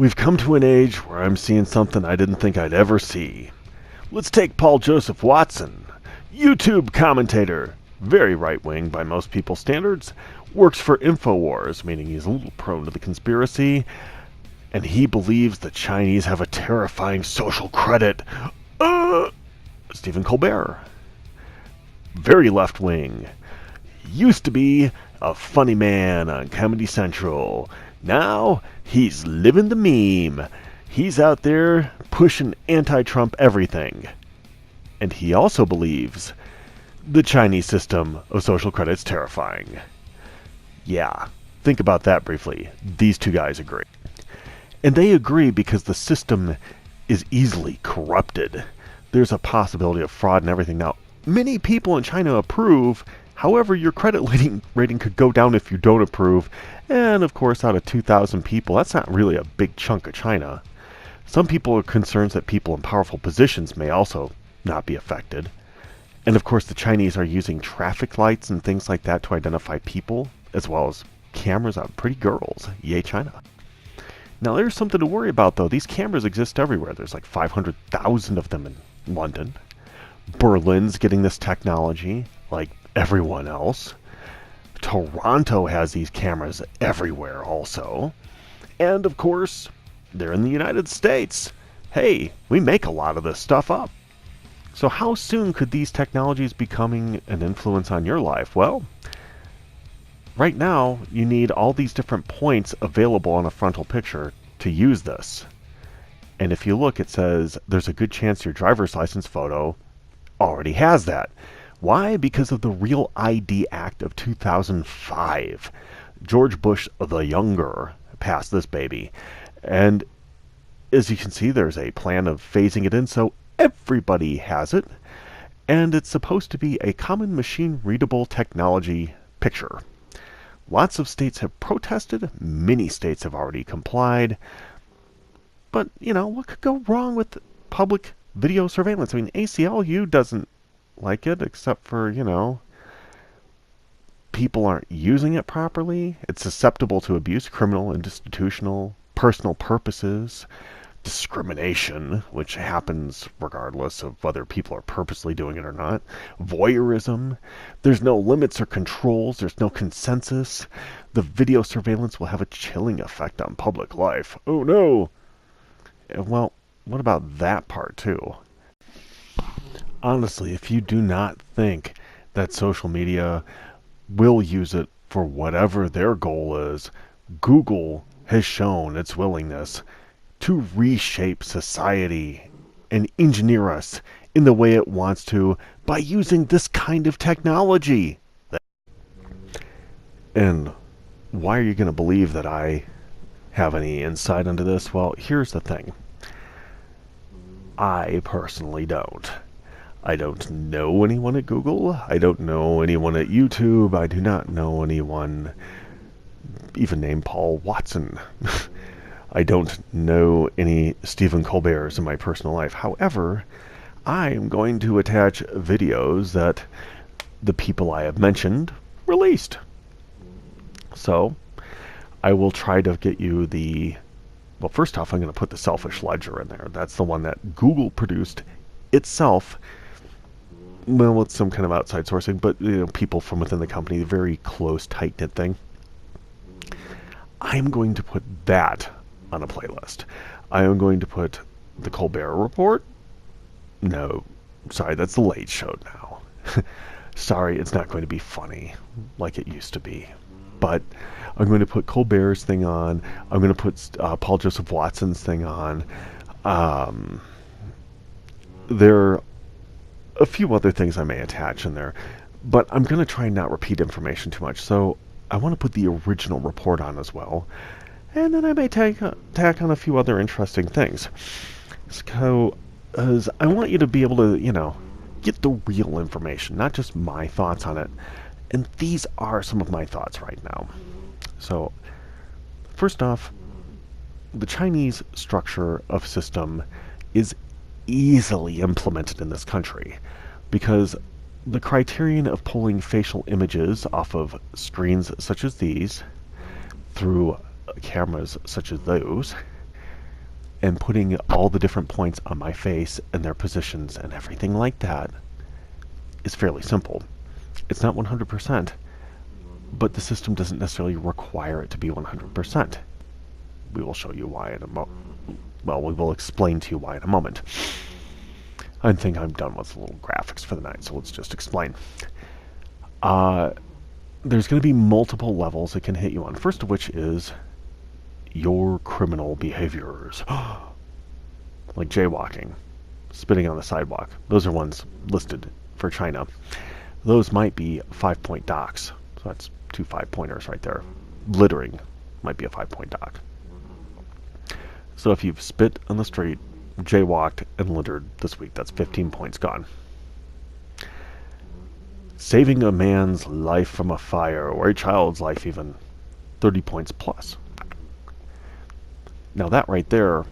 We've come to an age where I'm seeing something I didn't think I'd ever see. Let's take Paul Joseph Watson, YouTube commentator, very right-wing by most people's standards, works for InfoWars, meaning he's a little prone to the conspiracy, and he believes the Chinese have a terrifying social credit. Stephen Colbert, very left-wing, used to be a funny man on Comedy Central. Now, he's living the meme. He's out there pushing anti-Trump everything. And he also believes the Chinese system of social credit is terrifying. Yeah, think about that briefly. These two guys agree. And they agree because the system is easily corrupted. There's a possibility of fraud and everything. Now, many people in China approve. However, your credit rating could go down if you don't approve. And of course, out of 2,000 people, that's not really a big chunk of China. Some people are concerned that people in powerful positions may also not be affected. And of course, the Chinese are using traffic lights and things like that to identify people, as well as cameras on pretty girls. Yay, China. Now, there's something to worry about, though. These cameras exist everywhere. There's like 500,000 of them in London. Berlin's getting this technology, like everyone else. Toronto has these cameras everywhere also. And of course, they're in the United States. Hey, we make a lot of this stuff up. So how soon could these technologies becoming an influence on your life? Well, right now, you need all these different points available on a frontal picture to use this. And if you look, it says there's a good chance your driver's license photo already has that. Why? Because of the Real ID Act of 2005. George Bush the Younger passed this baby. And as you can see, there's a plan of phasing it in so everybody has it. And it's supposed to be a common machine-readable technology picture. Lots of states have protested. Many states have already complied. But, you know, what could go wrong with public video surveillance? I mean, ACLU doesn't like it, except for, you know, people aren't using it properly. It's susceptible to abuse, criminal, institutional, personal purposes, discrimination, which happens regardless of whether people are purposely doing it or not, voyeurism. There's no limits or controls. There's no consensus. The video surveillance will have a chilling effect on public life. Oh no! Well, what about that part too? Honestly, if you do not think that social media will use it for whatever their goal is, Google has shown its willingness to reshape society and engineer us in the way it wants to by using this kind of technology. And why are you going to believe that I have any insight into this? Well, here's the thing. I personally don't. I don't know anyone at Google. I don't know anyone at YouTube. I do not know anyone even named Paul Watson. I don't know any Stephen Colberts in my personal life. However, I am going to attach videos that the people I have mentioned released. So, I will try to get you the... Well, first off, I'm going to put the Selfish Ledger in there. That's the one that Google produced itself. Well, it's some kind of outside sourcing, but you know, people from within the company, very close, tight-knit thing. I'm going to put that on a playlist. I am going to put the Colbert Report. No, sorry, that's the Late Show now. Sorry, it's not going to be funny like it used to be. But I'm going to put Colbert's thing on. I'm going to put Paul Joseph Watson's thing on. There are a few other things I may attach in there. But I'm going to try and not repeat information too much. So I want to put the original report on as well. And then I may tack on a few other interesting things. So, as I want you to be able to, you know, get the real information, not just my thoughts on it. And these are some of my thoughts right now. So, first off, the Chinese structure of system is easily implemented in this country because the criterion of pulling facial images off of screens such as these through cameras such as those and putting all the different points on my face and their positions and everything like that is fairly simple. It's not 100%, but the system doesn't necessarily require it to be 100%. We will show you why in a moment. Well, we will explain to you why in a moment. I think I'm done with the little graphics for the night, so let's just explain. There's going to be multiple levels it can hit you on. First of which is your criminal behaviors. Like jaywalking, spitting on the sidewalk. Those are ones listed for China. Those might be 5-point docks. So that's 2 5-pointers right there. Littering might be a 5-point dock. So if you've spit on the street, jaywalked, and littered this week, that's 15 points gone. Saving a man's life from a fire, or a child's life even, 30 points plus. Now that right there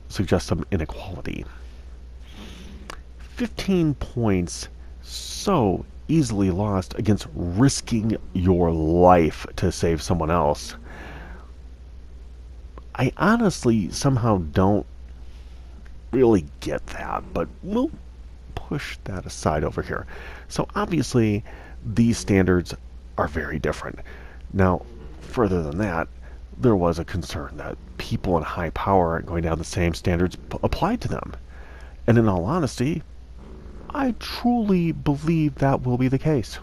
suggests some inequality. 15 points so easily lost against risking your life to save someone else. I honestly somehow don't really get that, but we'll push that aside over here. So obviously these standards are very different. Now, further than that, there was a concern that people in high power aren't going to have the same standards applied to them. And in all honesty, I truly believe that will be the case.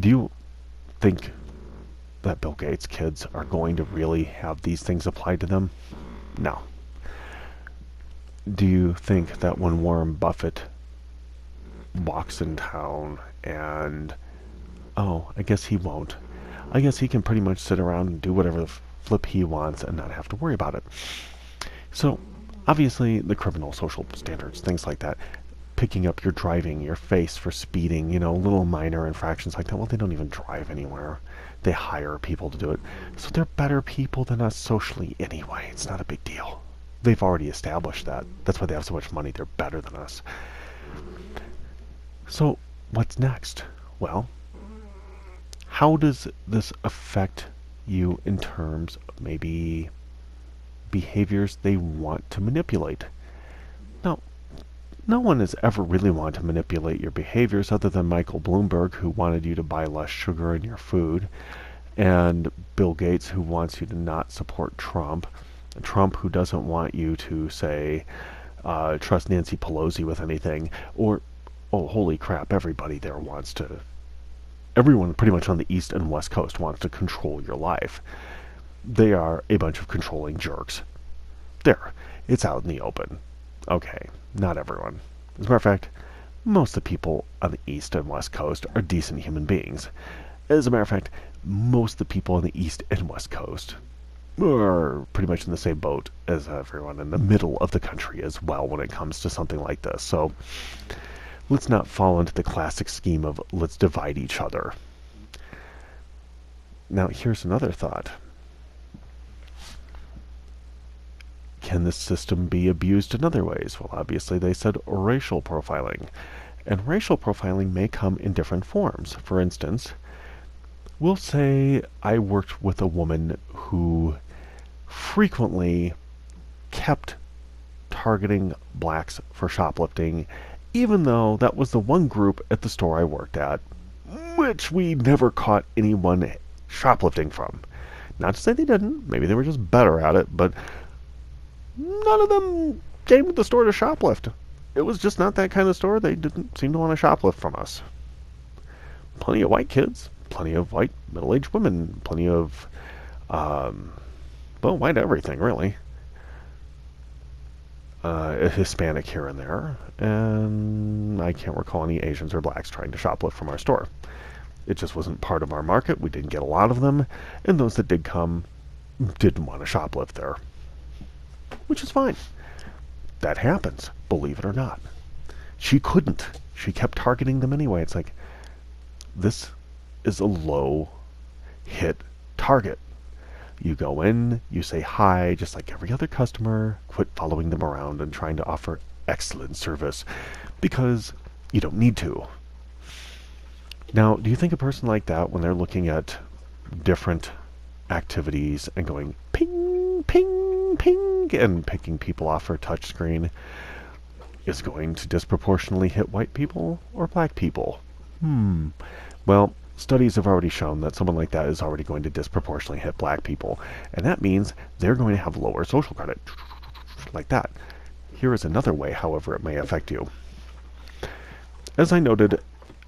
Do you think that Bill Gates' kids are going to really have these things applied to them? No. Do you think that when Warren Buffett walks in town and, oh, I guess he won't. I guess he can pretty much sit around and do whatever the flip he wants and not have to worry about it. So, obviously, the criminal social standards, things like that, picking up your driving, your face for speeding, little minor infractions like that. Well, they don't even drive anywhere. They hire people to do it. So they're better people than us socially anyway. It's not a big deal. They've already established that. That's why they have so much money. They're better than us. So, what's next? Well, how does this affect you in terms of maybe behaviors they want to manipulate? Now, no one has ever really wanted to manipulate your behaviors other than Michael Bloomberg, who wanted you to buy less sugar in your food, and Bill Gates, who wants you to not support Trump, who doesn't want you to, say, trust Nancy Pelosi with anything, or, oh, holy crap, everybody there wants to, everyone pretty much on the East and West Coast wants to control your life. They are a bunch of controlling jerks. There, it's out in the open. Okay, not everyone. As a matter of fact, most of the people on the East and West Coast are decent human beings. As a matter of fact, most of the people on the East and West Coast are pretty much in the same boat as everyone in the middle of the country as well when it comes to something like this. So let's not fall into the classic scheme of let's divide each other. Now, here's another thought. Can this system be abused in other ways? Well, obviously they said racial profiling. And racial profiling may come in different forms. For instance, we'll say I worked with a woman who frequently kept targeting blacks for shoplifting, even though that was the one group at the store I worked at which we never caught anyone shoplifting from. Not to say they didn't, maybe they were just better at it, but none of them came to the store to shoplift. It was just not that kind of store. They didn't seem to want to shoplift from us. Plenty of white kids, plenty of white middle-aged women, plenty of, white everything, really. A Hispanic here and there, and I can't recall any Asians or blacks trying to shoplift from our store. It just wasn't part of our market. We didn't get a lot of them, and those that did come didn't want to shoplift there. Which is fine. That happens, believe it or not. She couldn't. She kept targeting them anyway. It's like, this is a low-hit target. You go in, you say hi, just like every other customer, quit following them around and trying to offer excellent service, because you don't need to. Now, do you think a person like that, when they're looking at different activities and going ping, ping, ping, ping, and picking people off her touchscreen is going to disproportionately hit white people or black people? Well, studies have already shown that someone like that is already going to disproportionately hit black people, and that means they're going to have lower social credit. Like that. Here is another way, however, it may affect you. As I noted,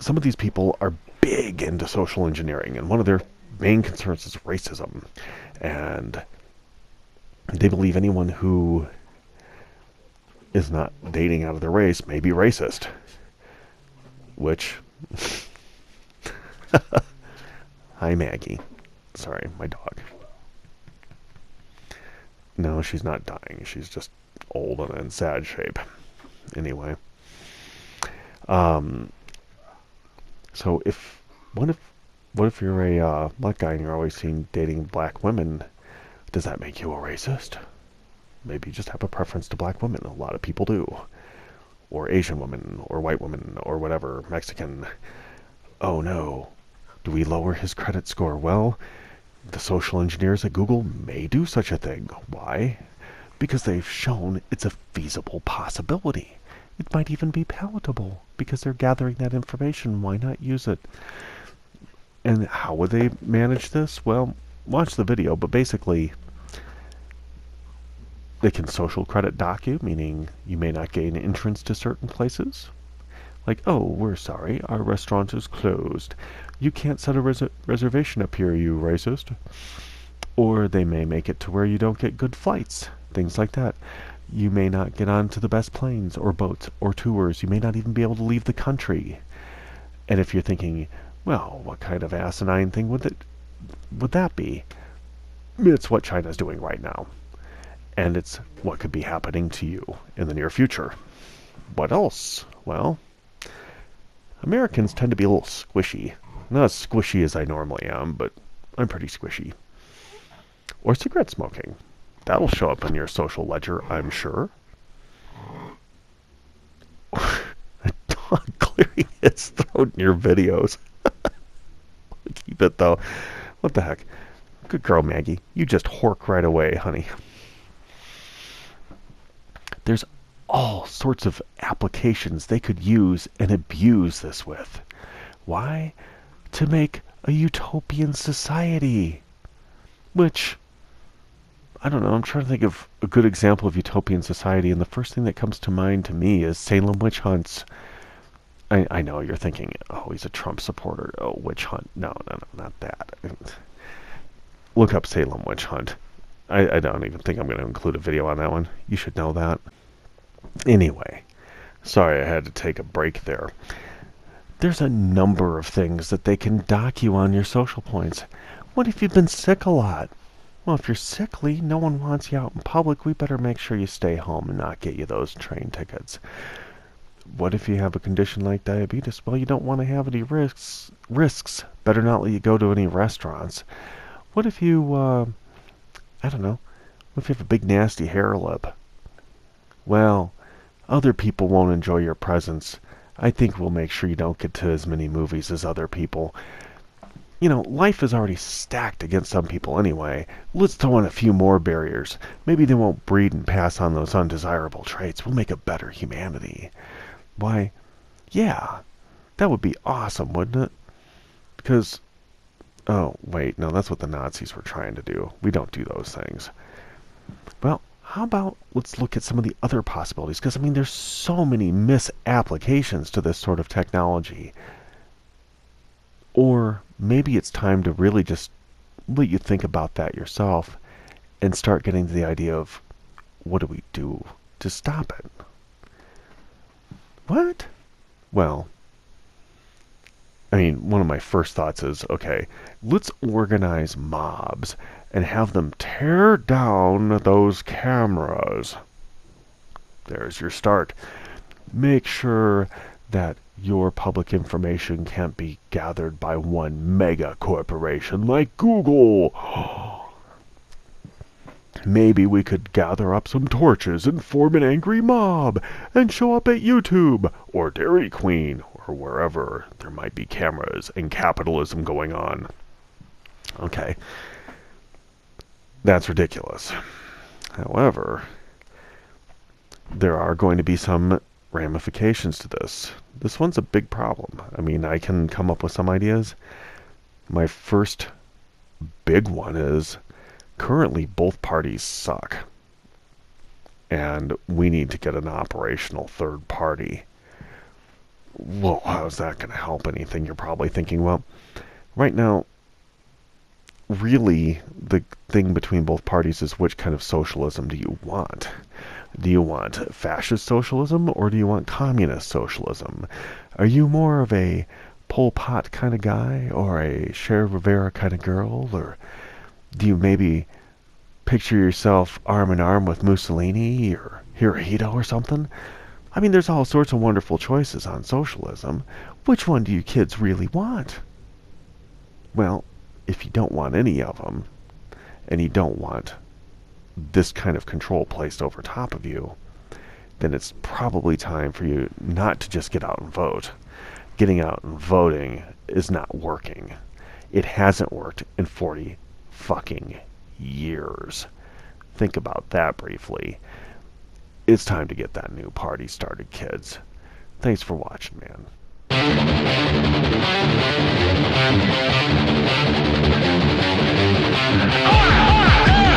some of these people are big into social engineering, and one of their main concerns is racism. And they believe anyone who is not dating out of their race may be racist. Which... Hi, Maggie. Sorry, my dog. No, she's not dying. She's just old and in sad shape. Anyway. So what if you're a black guy and you're always seen dating black women? Does that make you a racist? Maybe you just have a preference to black women. A lot of people do. Or Asian women, or white women, or whatever, Mexican. Oh no. Do we lower his credit score? Well, the social engineers at Google may do such a thing. Why? Because they've shown it's a feasible possibility. It might even be palatable because they're gathering that information. Why not use it? And how would they manage this? Well, watch the video, but basically they can social credit dock you, meaning you may not gain entrance to certain places. Like, oh, we're sorry, our restaurant is closed. You can't set a reservation up here, you racist. Or they may make it to where you don't get good flights, things like that. You may not get onto the best planes or boats or tours. You may not even be able to leave the country. And if you're thinking, well, what kind of asinine thing would that be? It's what China's doing right now. And it's what could be happening to you in the near future. What else? Well, Americans tend to be a little squishy. Not as squishy as I normally am, but I'm pretty squishy. Or cigarette smoking. That'll show up in your social ledger, I'm sure. A dog clearing its throat in your videos. Keep it, though. What the heck? Good girl, Maggie. You just hork right away, honey. There's all sorts of applications they could use and abuse this with. Why? To make a utopian society. Which... I don't know, I'm trying to think of a good example of utopian society, and the first thing that comes to mind to me is Salem witch hunts. I know, you're thinking, oh, he's a Trump supporter. Oh, witch hunt. No, not that. Look up Salem witch hunt. I don't even think I'm going to include a video on that one. You should know that. Anyway, sorry I had to take a break there. There's a number of things that they can dock you on your social points. What if you've been sick a lot? Well, if you're sickly, no one wants you out in public, we better make sure you stay home and not get you those train tickets. What if you have a condition like diabetes? Well, you don't want to have any risks. Better not let you go to any restaurants. What if you, I don't know, what if you have a big nasty hair lip? Well, other people won't enjoy your presence. I think we'll make sure you don't get to as many movies as other people. You know, life is already stacked against some people anyway. Let's throw in a few more barriers. Maybe they won't breed and pass on those undesirable traits. We'll make a better humanity. Why, yeah, that would be awesome, wouldn't it? Because, oh, wait, no, that's what the Nazis were trying to do. We don't do those things. Well, how about let's look at some of the other possibilities? Because, I mean, there's so many misapplications to this sort of technology. Or maybe it's time to really just let you think about that yourself and start getting to the idea of what do we do to stop it? What? Well, I mean, one of my first thoughts is, okay, let's organize mobs and have them tear down those cameras. There's your start. Make sure that your public information can't be gathered by one mega corporation like Google. Maybe we could gather up some torches and form an angry mob and show up at YouTube or Dairy Queen or wherever there might be cameras and capitalism going on. Okay. That's ridiculous. However, there are going to be some ramifications to this. This one's a big problem. I mean, I can come up with some ideas. My first big one is currently both parties suck. And we need to get an operational third party. Well, how's that going to help anything? You're probably thinking, well, right now, really, the thing between both parties is which kind of socialism do you want? Do you want fascist socialism or do you want communist socialism? Are you more of a Pol Pot kind of guy or a Che Rivera kind of girl? Or do you maybe picture yourself arm in arm with Mussolini or Hirohito or something? I mean, there's all sorts of wonderful choices on socialism. Which one do you kids really want? Well, if you don't want any of them, and you don't want this kind of control placed over top of you, then it's probably time for you not to just get out and vote. Getting out and voting is not working. It hasn't worked in 40 fucking years. Think about that briefly. It's time to get that new party started, kids. Thanks for watching, man. Oh!